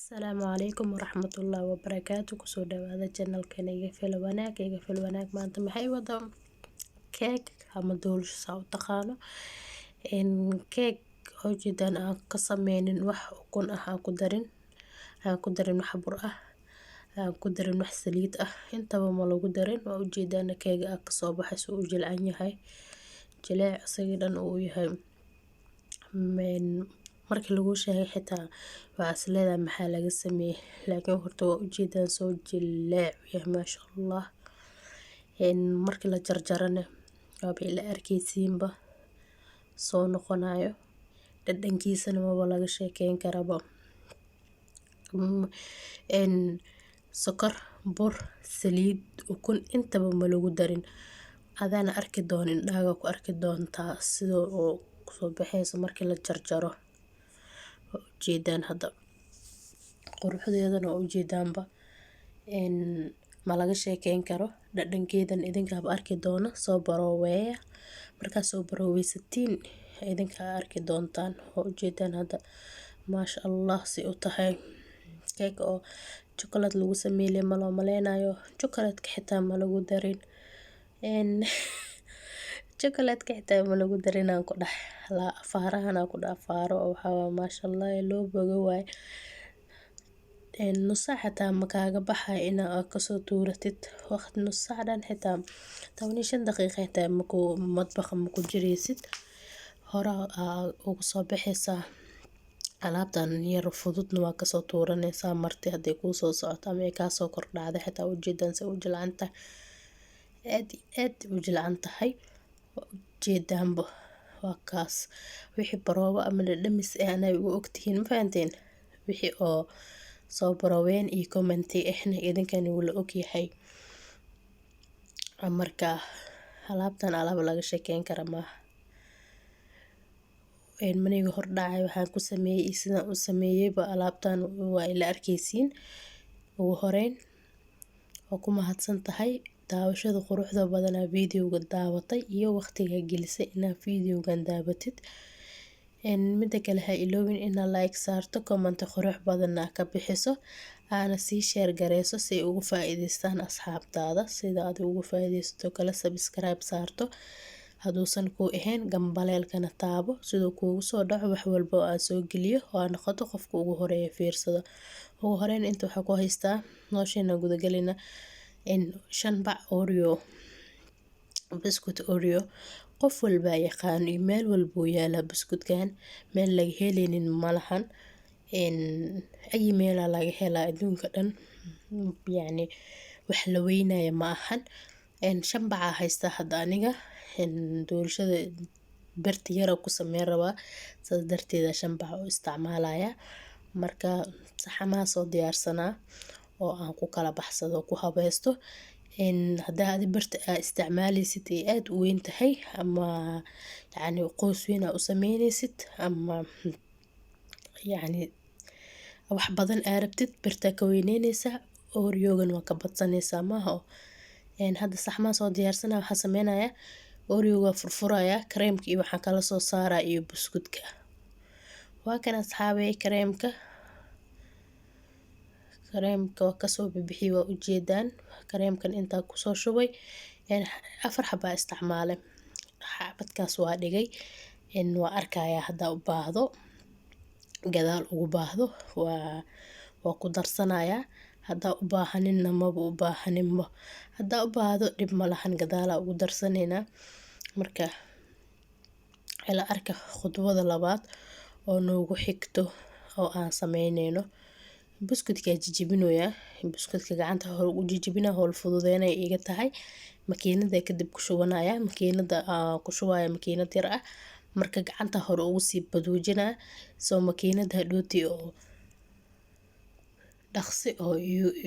Asalaamu calaykum waraxmatullaahi wabarakaatu. Kusoo dhawaada channelkan iga fil wanaag maanta maxay wada keeg ama doolsho saa u taqaano keeg oo jidaan aan ka sameynin wax ukun ah aan ku darin wax bur ah aan ku darin wax saliid ah intaba ma lagu darin waa ujeedana keega ka soo baxay soo u jilcan yahay jileec asaga dhan uu yahay markii lagu sheegay xitaa waa isleedahay maxaa laga sameeyay laakiin horta waa ujeedaan soo jileec yahay maasha Allah markii la jarjarana waa la arkaysiinba soo noqonayo dhadhankiisana waa laga sheekeyn karaba sokor bur saliid ukun intaba ma lagu darin adana arki doonin indhahaaga ku arki doontaa sida oo soo baxayso markii la jarjaro ujeedaan hadda quruxdeedana ujeedaanba ma laga sheekeyn karo dhadhankeedan idinka arki doona soo barooweeya markaa soo barooweysatiin idinka arki doontaan ujeedaan hadda maasha Allah si u tahay keeg oo chocolate lagu sameeyay ma loo maleynayo chocolate xitaa ma lagu darin chocolate xitaa ma lagu darin aan ku dhax la afaarahan aan ku dhax afaaro waxa maasha Allah loo bogo waay nus saac xitaa ma kaaga baxay inaad ka soo tuuratid waqti nus saac dhan xitaa 15 daqiiqo xitaa matbaxa ma ku jireysid hore ugu soo baxaysaa alaabtan yar fududna waa ka soo tuuranaysaa marti haday ku soo socoto ama ay ka soo kordhacdo xitaa ujeedaan si u jilcanta aad u jilcan tahay ujeedaanba waa kaas wixii baroobo ama dhadhamis aanay ugu ogtihiin ma fahanteen wixii oo soo barooween iyo commenti ahna idinkan wuu og yahay marka alaabtan alaab laga sheekeyn kara ma maniga hor dhacay waxaan ku sameeyay sidaan u sameeyayba alaabtan waa ila arkaysiin ugu horeyn oo ku mahadsan tahay daawashada quruxda badan videoga daawatay iyo waqtiga gelisay inaad videogan daabatid midda kale ha iloobin inaad like saarto comment qurux badan ka bixiso aana sii share gareyso si ay ugu faa'iideystaan asxaabtaada sida aad ugu faa'iideysto kala subscribe saarto haduusan ku ahayn gambaleelkana taabo sidoo kuugu soo dhaco wax walba oo aan soo geliyo oo noqoto qofka ugu horeeya fiirsado ugu horeyn inta waxa ku haystaa noosheena gudagalina 5 bac Oreo biscuit Oreo qof walba yaqaan meel walba yaala biskutkan meel laga helinin malahan ay meel laga helaa adduunka dhan yani wax la weynayo ma ahan 5 bac haysta hadda aniga doolshada barta yar ku sameyn rabaa sidaas darteeda 5 bac u isticmaalaya marka saxamaha soo diyaarsanaa oo aan ku kala baxsado ku habaysto hadaa barta isticmaalaysid aad u weyn tahay ama yani qoys weyn u sameynaysid ama yani wax badan arabtid barta ka weyneynaysa Oreo-gan waa ka badsanaysaa maaha hadda saxamaha soo diyaarsanaa waxa sameynaya Oreo-ga furfuraya kareemka iyo waxa kala soo saaraa iyo biskutka waa kan asxaabay kareemka ka soo bixi waa ujeedaan kareemkan inta ku soo shubay 4 xaba isticmaalay xabadkaas waa dhigay waa arkaya hada u baahdo gadaal ugu baahdo waa ku darsanaya hada u baahaninna ma u baahaninba hada u baahdo dib malahan gadaal ugu darsanayna marka ila arka khudwada labaad oo noogu xigto oo aan sameynayno biskutka jijibinooya biskutka gacanta hore u jijibina howl fududeynay iga tahay makiinada kadib ku shubanaya makiinada ku shubaya makiinad yar ah marka gacanta hore ugu sii baduujina soo makiinada dhooti oo dhaqsi oo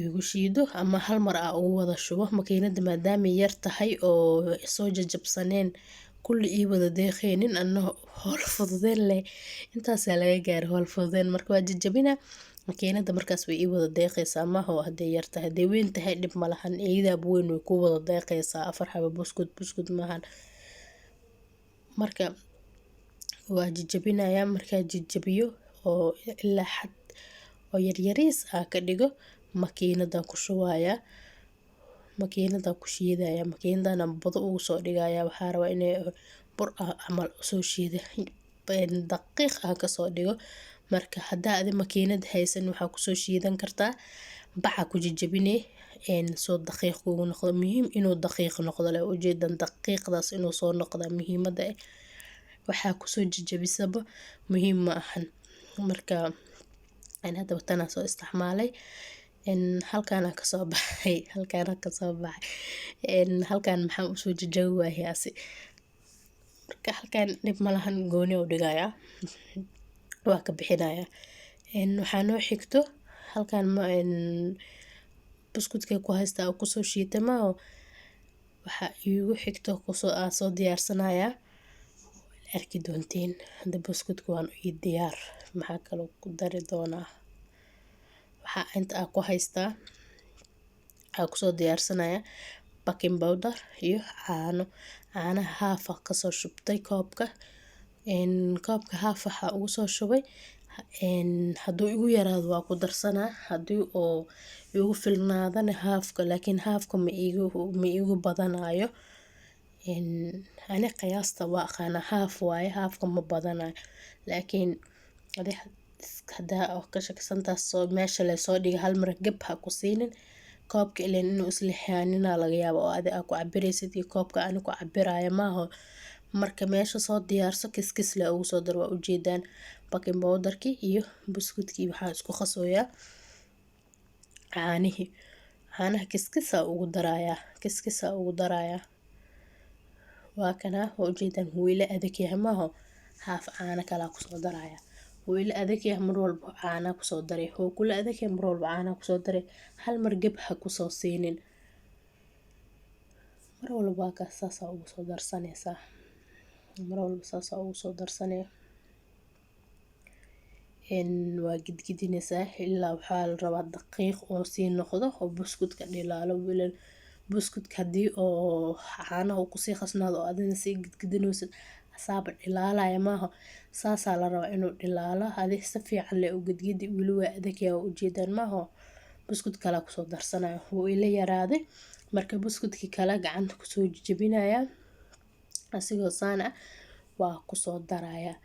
igu shiido ama hal mar ugu wada shubo makiinada maadaama yar tahay oo soo jajabsaneen kulli ii wada deeqeenin anna howl fududeyn leh intaas laga gaar howl fududeyn marka waa jijibina makiinada markaas way ii wada deeqaysaa ma oo haday yar tahay haday weyn tahay dib malahan eeyada weyn way ku wada deeqaysaa 4 xabo buskut maahan marka waa jijibinaya marka jijibiyo oo ilaa xad oo yaryariis ka dhigo makiinadan ku shubayaa, makiinadan ku shiidaya, makiinadan bado ugu soo dhigaya. Waxaa rabaa inay bur camal soo shiida daqiiq kasoo dhigo. Marka haddaa adi makiinad haysan waxaa kusoo shiidan kartaa baca ku jajabinay soo daqiiq kugu noqdo. Muhiim inuu daqiiq noqdo leh ujeedan daqiiqdaas inuu soo noqda muhiimada waxaa kusoo jajabisaba muhiim ma ahan. Marka hadaba tanaa soo isticmaalay halkaan kasoo baxay halkaan maxaa usoo jajabi waayay asi. Marka halkaan dhib malahan gooni u dhigaya waa ka bixinaya. Waxaa noo xigto halkaan buskudka ku haysta oo kusoo shiitay waxaa iigu xigto soo diyaarsanaya arki doontiin. Hada buskudka waan ii diyaar. Maxaa kaloo ku dari doonaa waxaa inta ku haystaa kusoo diyaarsanaya baking powder iyo caanaha haaf kasoo shubtay koobka haaf waxaa ugu soo shubay. Hadduu igu yaraado waa ku darsanaa, haddii oo igu filnaadana haafka, laakiin haafka ma igu badanayo. Ani qiyaasta waa aqaana haaf waaye, haafka ma badanayo. Laakiin haddaa ka shaksantaas meesha la soo dhiga hal mar gab ha ku siinin. Koobka ileen inuu isla xaanina laga yaabo oo adi ku cabiraysid iyo koobka ani ku cabiraya maaho. Marka meesha soo diyaarso kiskis la ugu soo dar waa ujeedaan baking powderki iyo buskudkii waxaa isku qasooyaa caanaha kiskisa ugu daraya. Waa kana waa ujeedaan weyla adag yahay maaho haaf caana kala kusoo daraya. Weyla adag yahay mar walbo caana kusoo daray, kula adag yahay mar walbo caana kusoo daray. Hal mar gab ha kusoo siinin. Mar walbo ka saasa ugu soo darsanaysa. Mar walbo saasa ugu soo darsanay. Waa gidgidinaysa ilaa waxaa la rabaa daqiiq oo sii noqdo oo buskudka dhilaalo wiilan. Buskudka hadii oo caanaha ku sii khasnaado oo adina sii gidgidinaysid asaaba dhilaalaya maaho. Saasa la rabaa inuu dhilaalo hadii si fiican leh u gidgidi wili waa adag yahay ujeedaan maaho. Buskud kala kusoo darsanaya wuu ila yaraaday. Marka buskudki kala gacanta kusoo jajabinaya asigoo saana waa kusoo daraya.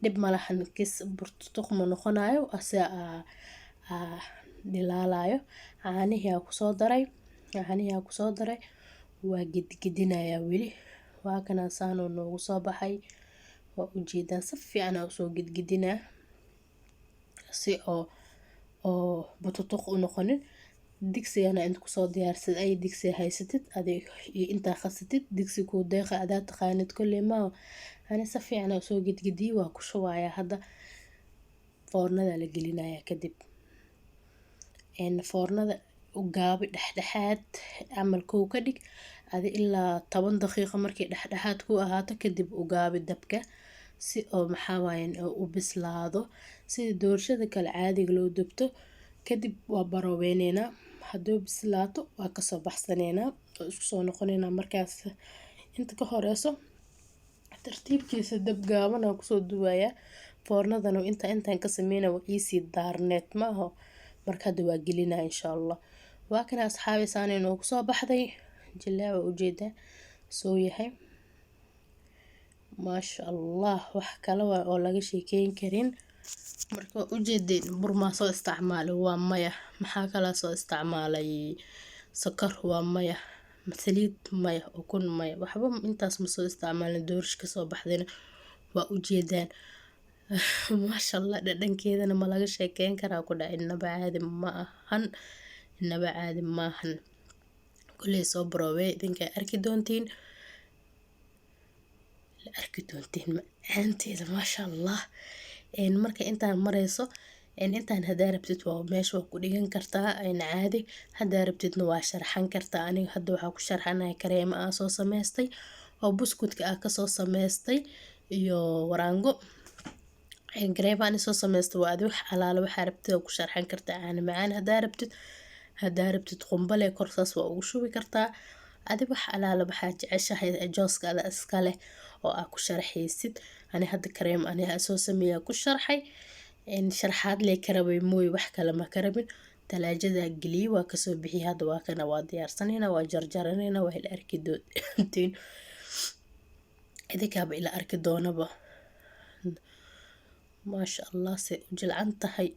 Dhib malahan kis burtutuq ma noqonayo asaa dhilaalayo. Caanihi kusoo daray waa gidgidinaya wili. Waa kana saano noogu soo baxay waa ujeedaan si fiican usoo gidgidinaa si oo burtutuq u noqonin. Digsigana inta kusoo diyaarsid ay digsi haysatid adig inta khasatid digsi ku deeqa adaa taqaanid kulli maaho. Ani si fiican usoo gidgidii waa ku shubaya hadda foornada la gelinaya kadib. Foornada u gaabi dhexdhexaad camal kow ka dhig adi ilaa 10 daqiiqo markii dhexdhexaad ku ahaato kadib u gaabi dabka si oo maxaa waaye u bislaado sida doorshada kale caadiga loo dubto. Kadib waa baroweynena hadduu bislaato waa ka soo baxsanayna oo isku soo noqonayna markaas inta ka horeyso tartiibkiisa dab gaaban ku soo duwaya. Foornadana intaan ka sameeyna waa easy daarneed maaho. Marka hadda waa gelinaa insha Allah. Waa kana asxaabi saanay noogu soo baxday jilaa ujeeda soo yahay. Maasha Allah wax kala waa oo laga sheekeyn karin. Marka ujeedin burma soo isticmaalay waa maya. Maxaa kala soo isticmaalay sokor waa maya. Saliid maya ukun maya. Waxba intaas ma soo isticmaalin doorsh ka soo baxdayna waa ujeedaan. Maasha Allah dhadhankeedana ma laga sheekeyn karaa ku dhac inaba caadi ma ahan. Kuley soo barowey idinka arki doontiin macaanteeda maasha Allah. Marka intaan marayso intaan hadaa rabtid waa meesha ku dhigan kartaa caadi hadaa rabtidna waa sharxan kartaa. Aniga hadda waxaa ku sharxanahay kareema aan soo samaystay oo buskudka ka soo samaystay iyo waraango. Kareema aan soo samaystay waa adi wax alaala waxaa rabtid ku sharxan kartaa caana macaan hadaa rabtid qumbale korsaas waa ugu shubi kartaa. Adi wax alaala waxaa jeceshahay jooska iska leh oo ku sharxaysid. Ani hadda kareem ani soo sameeyaa ku sharxay sharaxaad lee ka rabay mooy wax kale ma ka rabin. talaajada geliyey waa kasoo bixiyay, hadda waa kana waa diyaarsanayna, waa jarjaranayna, waa ila arki doontiin idinkaaba ila arki doonaba. maasha allah say u jilcan tahay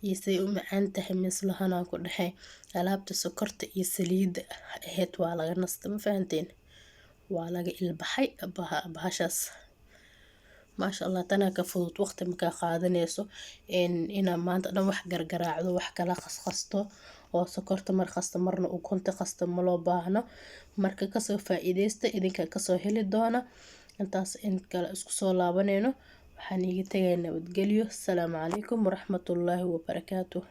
iyo say u macaan tahay mislahanaan ku dhahay. alaabta sokorta iyo saliidda ahayd waa laga nasta, ma fahanteen, waa laga ilbaxay bahashaas. maasha allah tanaa ka fudud, waqti makaa qaadanayso inaa maanta dhan wax gargaraacdo, wax kala qasqasto oo sokorta mar qasta marna ukunta qasta ma loo baahno. marka kasoo faa'iideysta, idinka kasoo heli doona. intaas in kale isku soo laabanayno, waxaan iga tagay nabadgelyo. asalaamu calaykum waraxmatullaahi wabarakaatuh.